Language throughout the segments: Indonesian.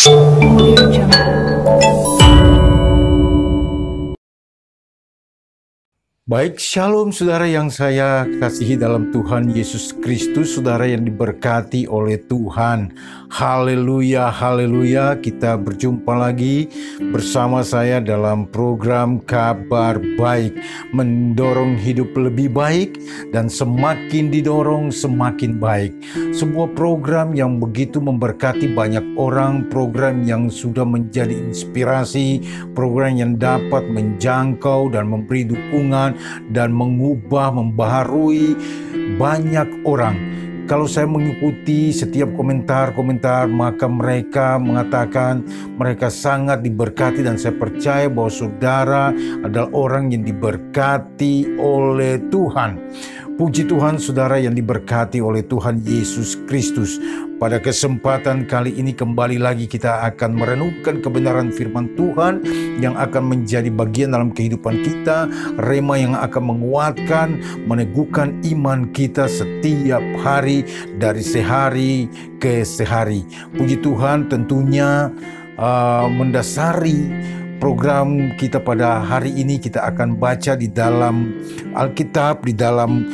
Audio Jungle. Baik, shalom saudara yang saya kasihi dalam Tuhan Yesus Kristus, saudara yang diberkati oleh Tuhan. Haleluya, haleluya. Kita berjumpa lagi bersama saya dalam program Kabar Baik, mendorong hidup lebih baik dan semakin didorong semakin baik. Sebuah program yang begitu memberkati banyak orang, program yang sudah menjadi inspirasi, program yang dapat menjangkau dan memberi dukungan dan mengubah, membaharui banyak orang. Kalau saya mengikuti setiap komentar-komentar, maka mereka mengatakan mereka sangat diberkati, dan saya percaya bahwa saudara adalah orang yang diberkati oleh Tuhan. Puji Tuhan, saudara yang diberkati oleh Tuhan Yesus Kristus. Pada kesempatan kali ini kembali lagi kita akan merenungkan kebenaran firman Tuhan yang akan menjadi bagian dalam kehidupan kita, rema yang akan menguatkan, meneguhkan iman kita setiap hari dari sehari ke sehari. Puji Tuhan, tentunya mendasari program kita pada hari ini kita akan baca di dalam Alkitab, di dalam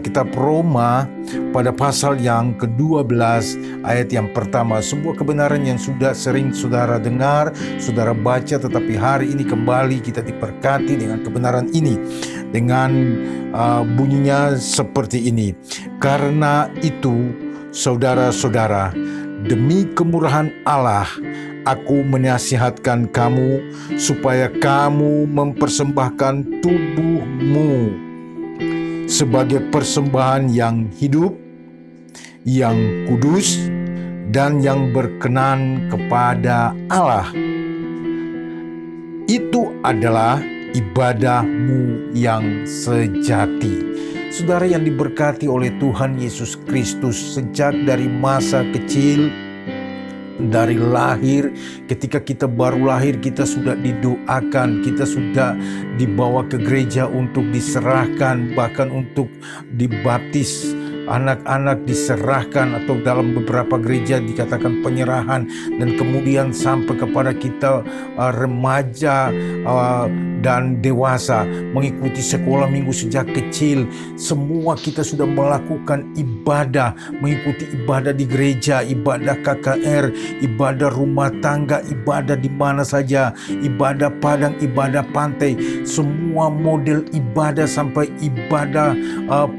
kitab Roma pada pasal yang ke-12 ayat yang pertama. Sebuah kebenaran yang sudah sering saudara dengar, saudara baca, tetapi hari ini kembali kita diberkati dengan kebenaran ini. Dengan bunyinya seperti ini. Karena itu saudara-saudara, demi kemurahan Allah, aku menasihatkan kamu supaya kamu mempersembahkan tubuhmu sebagai persembahan yang hidup, yang kudus, dan yang berkenan kepada Allah. Itu adalah ibadahmu yang sejati. Saudara yang diberkati oleh Tuhan Yesus Kristus, sejak dari masa kecil, dari lahir, ketika kita baru lahir, kita sudah didoakan, kita sudah dibawa ke gereja untuk diserahkan, bahkan untuk dibaptis. Anak-anak diserahkan, atau dalam beberapa gereja dikatakan penyerahan, dan kemudian sampai kepada kita remaja dan dewasa, mengikuti sekolah minggu sejak kecil. Semua kita sudah melakukan ibadah, mengikuti ibadah di gereja, ibadah KKR, ibadah rumah tangga, ibadah di mana saja, ibadah padang, ibadah pantai, semua model ibadah, sampai ibadah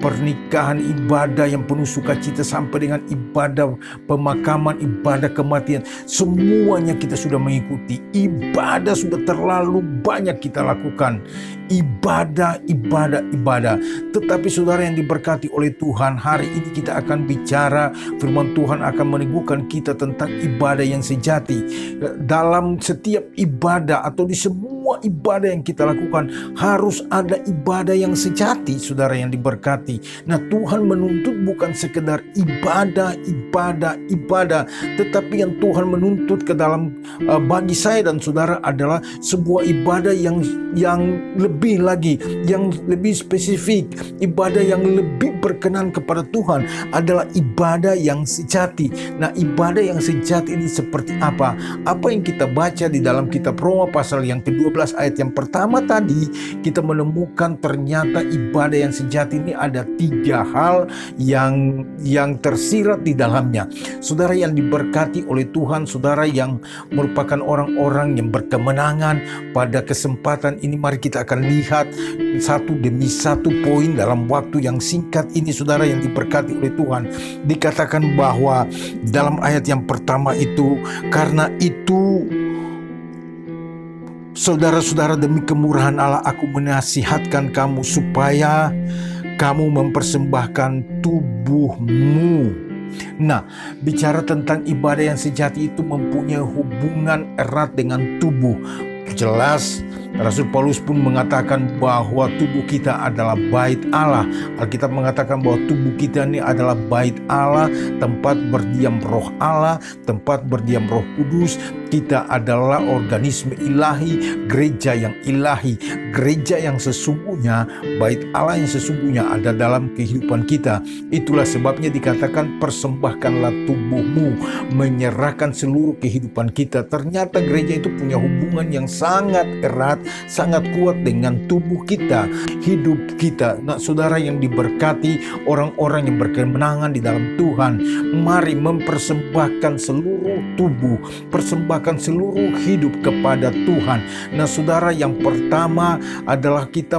pernikahan, ibadah yang penuh sukacita, sampai dengan ibadah pemakaman, ibadah kematian. Semuanya kita sudah mengikuti. Ibadah sudah terlalu banyak kita lakukan. Ibadah. Tetapi saudara yang diberkati oleh Tuhan, hari ini kita akan bicara, firman Tuhan akan meneguhkan kita tentang ibadah yang sejati. Dalam setiap ibadah atau di semua ibadah yang kita lakukan, harus ada ibadah yang sejati, saudara yang diberkati. Nah, Tuhan menuntut bukan sekedar ibadah, tetapi yang Tuhan menuntut ke dalam bagi saya dan saudara adalah sebuah ibadah yang lebih lagi, yang lebih spesifik. Ibadah yang lebih berkenan kepada Tuhan adalah ibadah yang sejati. Nah, ibadah yang sejati ini seperti apa? Apa yang kita baca di dalam kitab Roma pasal yang ke-12 ayat yang pertama tadi, kita menemukan ternyata ibadah yang sejati ini ada 3 hal yang tersirat di dalamnya. Saudara yang diberkati oleh Tuhan, saudara yang merupakan orang-orang yang berkemenangan, pada kesempatan ini mari kita akan lihat satu demi satu poin dalam waktu yang singkat ini. Saudara yang diberkati oleh Tuhan, dikatakan bahwa dalam ayat yang pertama itu, karena itu saudara-saudara, demi kemurahan Allah aku menasihatkan kamu supaya kamu mempersembahkan tubuhmu. Nah, bicara tentang ibadah yang sejati itu mempunyai hubungan erat dengan tubuh. Jelas Rasul Paulus pun mengatakan bahwa tubuh kita adalah bait Allah. Alkitab mengatakan bahwa tubuh kita ini adalah bait Allah, tempat berdiam roh Allah, tempat berdiam Roh Kudus. Kita adalah organisme ilahi, gereja yang ilahi, gereja yang sesungguhnya, bait Allah yang sesungguhnya ada dalam kehidupan kita. Itulah sebabnya dikatakan persembahkanlah tubuhmu, menyerahkan seluruh kehidupan kita. Ternyata gereja itu punya hubungan yang sangat erat, sangat kuat dengan tubuh kita, hidup kita. Nah, saudara yang diberkati, orang-orang yang berkemenangan di dalam Tuhan, mari mempersembahkan seluruh tubuh, persembahkan seluruh hidup kepada Tuhan. Nah, saudara, yang pertama adalah kita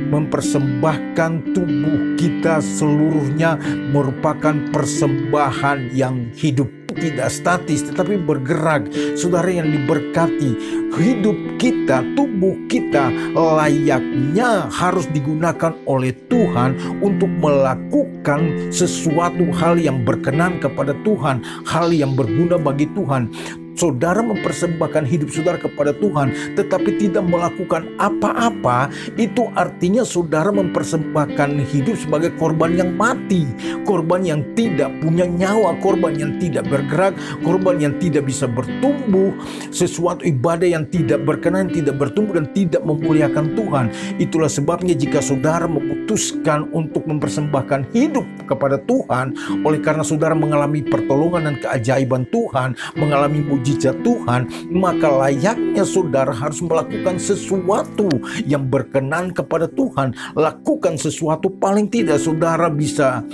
mempersembahkan tubuh kita seluruhnya merupakan persembahan yang hidup. Tidak statis tetapi bergerak. Saudara yang diberkati, hidup kita, tubuh kita layaknya harus digunakan oleh Tuhan untuk melakukan sesuatu hal yang berkenan kepada Tuhan, hal yang berguna bagi Tuhan. Saudara mempersembahkan hidup saudara kepada Tuhan tetapi tidak melakukan apa-apa, itu artinya saudara mempersembahkan hidup sebagai korban yang mati, korban yang tidak punya nyawa, korban yang tidak bergerak, korban yang tidak bisa bertumbuh, sesuatu ibadah yang tidak berkenan, tidak bertumbuh dan tidak memuliakan Tuhan. Itulah sebabnya jika saudara memutuskan untuk mempersembahkan hidup kepada Tuhan, oleh karena saudara mengalami pertolongan dan keajaiban Tuhan, mengalami mujizat Tuhan, maka layaknya saudara harus melakukan sesuatu yang berkenan kepada Tuhan. Lakukan sesuatu, paling tidak saudara bisa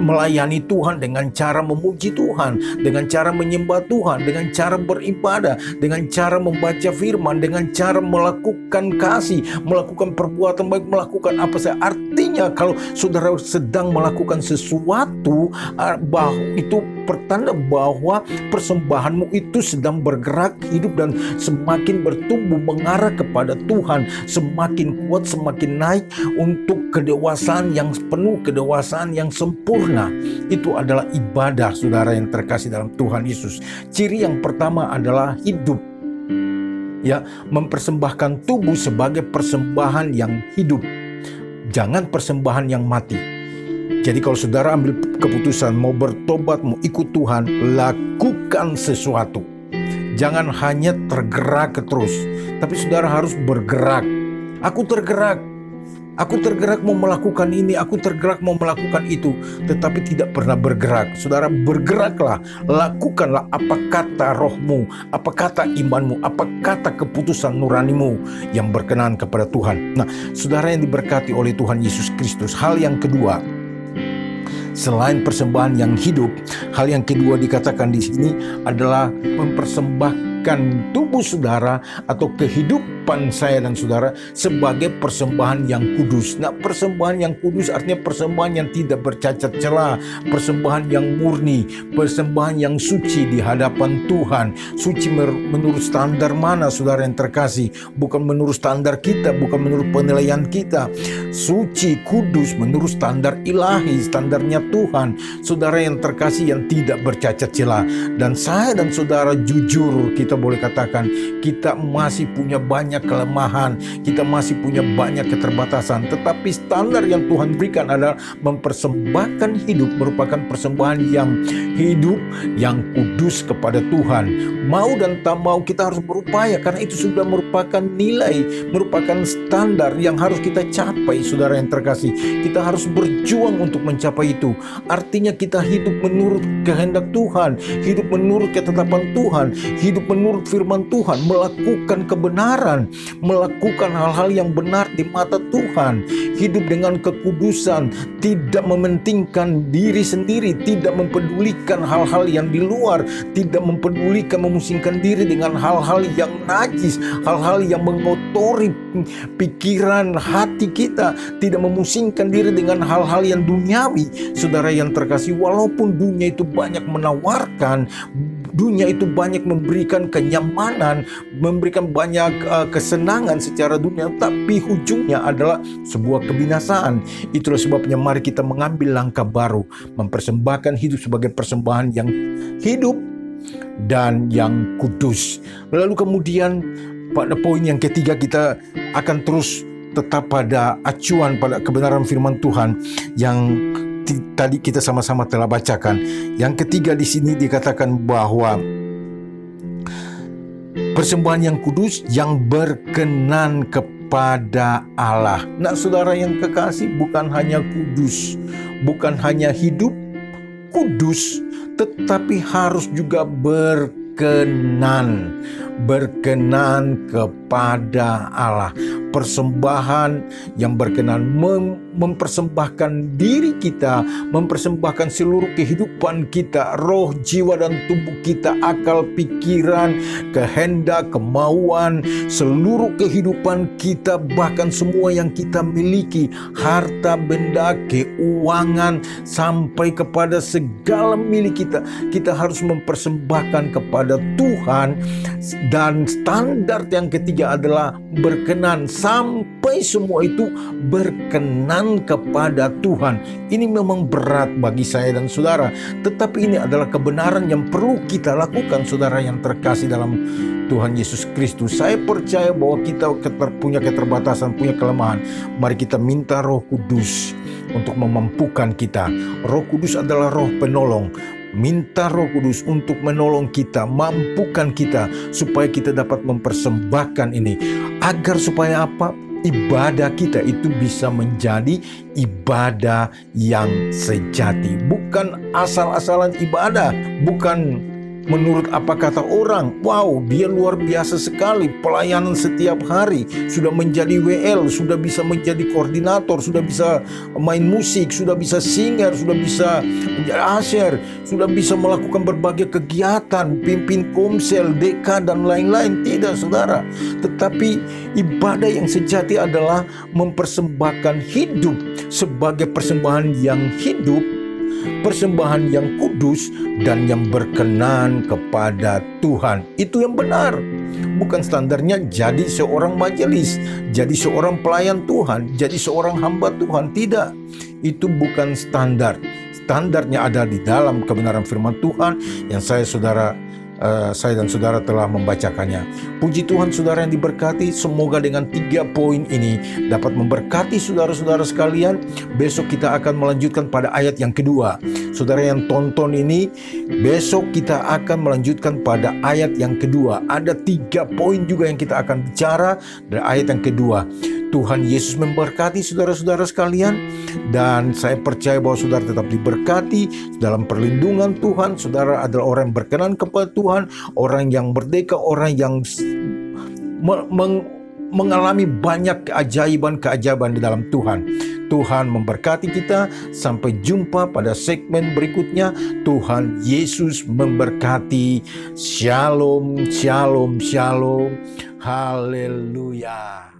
melayani Tuhan dengan cara memuji Tuhan, dengan cara menyembah Tuhan, dengan cara beribadah, dengan cara membaca firman, dengan cara melakukan kasih, melakukan perbuatan baik, melakukan apa saja. Artinya kalau saudara sedang melakukan sesuatu, bahwa itu pertanda bahwa persembahanmu itu sedang bergerak hidup dan semakin bertumbuh mengarah kepada Tuhan, semakin kuat, semakin naik untuk kedewasaan yang penuh, kedewasaan yang sempurna. Itu adalah ibadah saudara yang terkasih dalam Tuhan Yesus. Ciri yang pertama adalah hidup. Ya, mempersembahkan tubuh sebagai persembahan yang hidup. Jangan persembahan yang mati. Jadi kalau saudara ambil keputusan mau bertobat, mau ikut Tuhan, lakukan sesuatu. Jangan hanya tergerak terus, tapi saudara harus bergerak. Aku tergerak mau melakukan ini, aku tergerak mau melakukan itu, tetapi tidak pernah bergerak. Saudara, bergeraklah, lakukanlah apa kata rohmu, apa kata imanmu, apa kata keputusan nuranimu yang berkenan kepada Tuhan. Nah, saudara yang diberkati oleh Tuhan Yesus Kristus, hal yang kedua, selain persembahan yang hidup, hal yang kedua dikatakan di sini adalah mempersembahkan tubuh saudara atau kehidupan saya dan saudara sebagai persembahan yang kudus. Nah, persembahan yang kudus artinya persembahan yang tidak bercacat celah, persembahan yang murni, persembahan yang suci di hadapan Tuhan. Suci menurut standar mana saudara yang terkasih? Bukan menurut standar kita, bukan menurut penilaian kita. Suci, kudus menurut standar ilahi, standarnya Tuhan. Saudara yang terkasih yang tidak bercacat celah. Dan saya dan saudara jujur kita boleh katakan kita masih punya banyak kelemahan, kita masih punya banyak keterbatasan. Tetapi standar yang Tuhan berikan adalah mempersembahkan hidup merupakan persembahan yang hidup, yang kudus kepada Tuhan. Mau dan tak mau kita harus berupaya, karena itu sudah merupakan nilai, merupakan standar yang harus kita capai. Saudara yang terkasih, kita harus berjuang untuk mencapai itu. Artinya kita hidup menurut kehendak Tuhan, hidup menurut ketetapan Tuhan, hidup menurut firman Tuhan, melakukan kebenaran, melakukan hal-hal yang benar di mata Tuhan, hidup dengan kekudusan, tidak mementingkan diri sendiri, tidak mempedulikan hal-hal yang di luar, tidak mempedulikan memusingkan diri dengan hal-hal yang najis, hal-hal yang mengotori pikiran hati kita, tidak memusingkan diri dengan hal-hal yang duniawi. Saudara yang terkasih, walaupun dunia itu banyak menawarkan, dunia itu banyak memberikan kenyamanan, memberikan banyak kesenangan secara dunia, tapi ujungnya adalah sebuah kebinasaan. Itulah sebabnya mari kita mengambil langkah baru, mempersembahkan hidup sebagai persembahan yang hidup dan yang kudus. Lalu kemudian pada poin yang ketiga kita akan terus tetap pada acuan pada kebenaran firman Tuhan yang tadi kita sama-sama telah bacakan. Yang ketiga di sini dikatakan bahwa persembahan yang kudus yang berkenan kepada Allah. Nah, saudara yang kekasih, bukan hanya kudus, bukan hanya hidup kudus, tetapi harus juga berkenan kepada Allah. Persembahan yang berkenan, mempersembahkan diri kita, mempersembahkan seluruh kehidupan kita, roh, jiwa, dan tubuh kita, akal, pikiran, kehendak, kemauan, seluruh kehidupan kita, bahkan semua yang kita miliki, harta benda, keuangan, sampai kepada segala milik kita, kita harus mempersembahkan kepada Tuhan. Dan standar yang ketiga adalah berkenan, sampai semua itu berkenan kepada Tuhan. Ini memang berat bagi saya dan saudara, tetapi ini adalah kebenaran yang perlu kita lakukan, saudara yang terkasih dalam Tuhan Yesus Kristus. Saya percaya bahwa kita punya keterbatasan, punya kelemahan. Mari kita minta Roh Kudus untuk memampukan kita. Roh Kudus adalah roh penolong. Minta Roh Kudus untuk menolong kita, mampukan kita supaya kita dapat mempersembahkan ini. Agar supaya apa? Ibadah kita itu bisa menjadi ibadah yang sejati. Bukan asal-asalan ibadah, bukan menurut apa kata orang. Wow, dia luar biasa sekali, pelayanan setiap hari, sudah menjadi WL, sudah bisa menjadi koordinator, sudah bisa main musik, sudah bisa singer, sudah bisa menjadi asher, sudah bisa melakukan berbagai kegiatan, pimpin komsel, deka, dan lain-lain. Tidak, saudara. Tetapi ibadah yang sejati adalah mempersembahkan hidup sebagai persembahan yang hidup, persembahan yang kudus, dan yang berkenan kepada Tuhan. Itu yang benar. Bukan standarnya jadi seorang majelis, jadi seorang pelayan Tuhan, jadi seorang hamba Tuhan. Tidak. Itu bukan standar. Standarnya ada di dalam kebenaran firman Tuhan yang saya dan saudara telah membacakannya. Puji Tuhan, saudara yang diberkati, semoga dengan 3 poin ini dapat memberkati saudara-saudara sekalian. Besok kita akan melanjutkan pada ayat yang kedua. Saudara yang tonton ini, besok kita akan melanjutkan pada ayat yang kedua. Ada 3 poin juga yang kita akan bicara dari ayat yang kedua. Tuhan Yesus memberkati saudara-saudara sekalian, dan saya percaya bahwa saudara tetap diberkati dalam perlindungan Tuhan. Saudara adalah orang yang berkenan kepada Tuhan, orang yang merdeka, orang yang mengalami banyak keajaiban-keajaiban di dalam Tuhan. Tuhan memberkati kita. Sampai jumpa pada segmen berikutnya. Tuhan Yesus memberkati. Shalom, shalom, shalom. Haleluya.